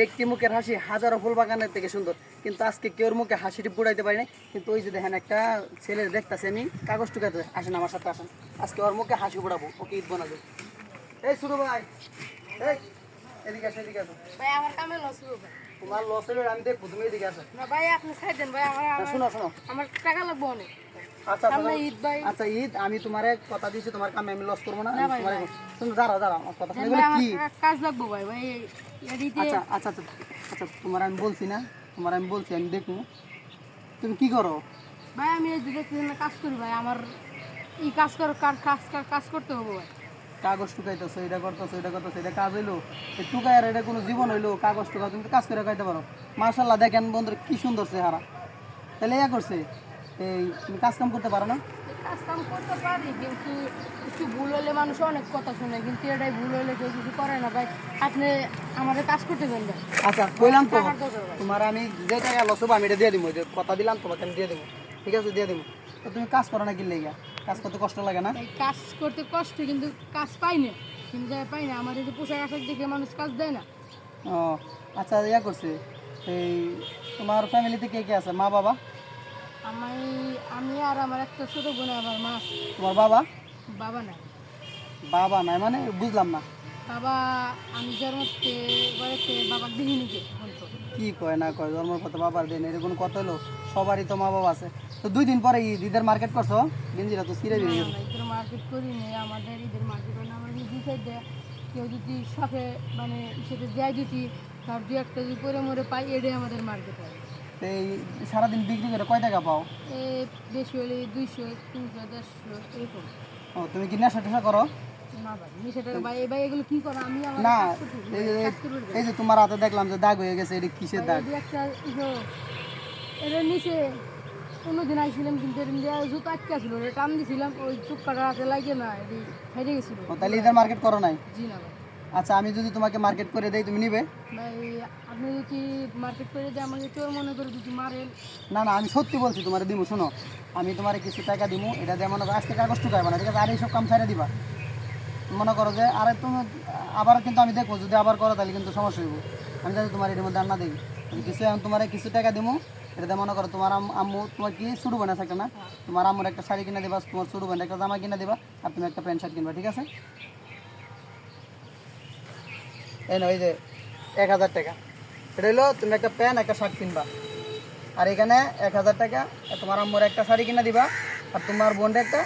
একটি মুখের হাসি হাজারো ফুল বাগানের থেকে সুন্দর, কিন্তু আজকে কেউর মুখে হাসিটি ফুটাইতে পারি নাই। কিন্তু ওই যে দেখেন একটা ছেলের দেখতেছি আমি কাগজ টুকাতে, আসেন আমার সাথে আসেন, আজকে ওর মুখে হাসি ফুটাবো, ওকে ঈদ বানাবো। এই ছোট ভাই, এই এদিকে আসো, এদিকে আসো। ভাই আমার কামে লস হলো ভাই। তোমার লস হলে আমি দেখবো, তুমি এদিকে আসো। না ভাই আপনি ছাড় দেন ভাই, শোনো শোনো, আমার টাকা লাগবে অনেক। আচ্ছা সামনে ঈদ ভাই। আচ্ছা ঈদ, আমি তোমার কথা দিয়েছি, তোমার কামে আমি লস করবো না। না ভাই, তোমার ভাই। তুমি দাঁড়াও দাঁড়াও, আমার কথা শুনে ভাই, বলে আমার কি। কাজ লাগবে ভাই ভাই এডিতে। আচ্ছা আচ্ছা আচ্ছা আচ্ছা, তোমার আমি বলছি না, তোমার আমি বলছি, আমি দেখবো। তুমি কি করো? ভাই আমি এই দুটো কাজ করি ভাই, আমার এই কাজ কাজ করতে হবে ভাই। কাগজ টুকাইতেছো, এটা করতেছো, এটা করতেছো, এটা কাজ হইলো? এই টুকাই আর এটা কোনো জীবন হইলো? কাগজ টুকা, তুমি তো কাজ করে খাইতে পারো। মার্শাল্লাহ, দেখেন বন্ধুরা কি সুন্দর চেহারা। তাহলে ইয়া করছে, এই তুমি কাজ কাম করতে পারো না? কাজ কাম করতে পারি, কিন্তু কিছু ভুল হলে মানুষ অনেক কথা শুনে, কিন্তু এটাই ভুল হলে কেউ কিছু করে না ভাই। আপনি আমাদের কাজ করতে দেন ভাই। আচ্ছা কইলাম তো, টাকার দরকার ভাই। তোমার আমি যে টাকা লস হবে আমি এটা দিয়ে দিব, যে কথা দিলাম তোমাকে আমি দিয়ে দেবো, ঠিক আছে দিয়ে দেবো। তো তুমি কাজ করো না কি লেগা? কাজ করতে কষ্ট লাগে না? ভাই কাজ করতে কষ্ট, কিন্তু কাজ পাই না, কিন্তু জায়গায় পাই না। আমার এই যে পোশাক আশাক দেখে মানুষ কাজ দেয় না। ও আচ্ছা, ইয়া করছে, এই তোমার ফ্যামিলিতে কে কে আছে, মা বাবা? আমি আমি আর আমার একটা ছোট বোন, আমার মা আছে। তোমার বাবা? বাবা নাই। বাবা নাই মানে বুঝলাম না। বাবা আমি জন্মতে ঘরেতে বাবা দেখিনি কে এখন তো। কি কয় না কয়, জন্মের পথে বাবার দিন এরকম কত হলো? সবারই তো মা বাবা আছে। তো 2 দিন পরে ঈদের মার্কেট করছো, গেঞ্জিটা তো ছিঁড়ে দিয়ে গেছে। ঈদের মার্কেট করি নি, আমাদের ঈদের মার্কেট হয় না। আমার দুই সাইডে কেউ যদি শখে মানে সেটা দেয় দিতি, তার দু একটা যদি পরে মরে পাই, এটাই আমাদের মার্কেট হয়। তো এই সারাদিন বিক্রি করে কয় টাকা পাও? এই বেশি হলে 200 300 150 এরকম। ও তুমি কি নেশা টেশা করো? না ভাই নিষেধ ভাই, ভাই এগুলো কি করো? আমি আমার না, কাজ করতে এই যে কাজ করবো এই যে তোমার হাতে দেখলাম যে দাগ হয়ে গেছে, এটা কিসের দাগ? একটা এটা নিচে কোনোদিন আইছিলাম, কিন্তু এর মধ্যে জুতো আটকে ছিল, এটা টান দিছিলাম, ওই চুপকাটা হাতে লাগে না, এটি ফেটে গেছিল। ও, তাহলে ঈদের মার্কেট করো নাই? জি না ভাই। আচ্ছা আমি যদি তোমাকে মার্কেট করে দেই তুমি নিবে? ভাই আপনি যদি মার্কেট করে দিয়ে আমাকে চোর মনে করে যদি মারেন। না না, আমি সত্যি বলছি, তোমার দিব, শোনো, আমি তোমার কিছু টাকা দিব, এটা দিয়ে মনে করো আজকে কাগজ টুকাইবা না, ঠিক আছে? আর এইসব কাম ছেড়ে দিবা। মনে করো যে আরে তুমি আবার, কিন্তু আমি দেখবো যদি আবার করো তাহলে কিন্তু সমস্যা হইব। আমি যাতে তোমার এর মধ্যে আর না দিই, আমি কিছু এখন তোমার কিছু টাকা দিব, এটাতে মনে করো তোমার আম্মু, তোমার কি ছোটো বোন আছে একটা না, তোমার আম্মুর একটা শাড়ি কিনে দিবা, তোমার ছোটো বোন একটা জামা কিনে দিবা, আর তুমি একটা প্যান্ট শার্ট কিনবা, ঠিক আছে? এই না, ওই যে 1000 টাকা, এটা হলো তুমি একটা প্যান্ট একটা শার্ট কিনবা, আর এখানে 1000 টাকা তোমার আম্মুর একটা শাড়ি কিনে দিবা, আর তোমার বোনটা একটা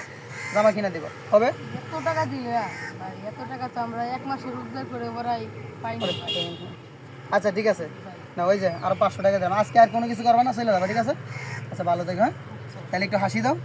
জামা কিনে দিবা, হবে? এত টাকা দিলে ভাই, এত টাকা তো আমরা এক মাসে রোজগার করে ওরাই পাই না ভাই। আচ্ছা ঠিক আছে, না ওই যে আরো 500 টাকা দেন, আজকে আর কোনো কিছু করবে না, চলে যাবে, ঠিক আছে? আচ্ছা ভালো থেকো, হ্যাঁ? তাহলে একটু হাসি দাও।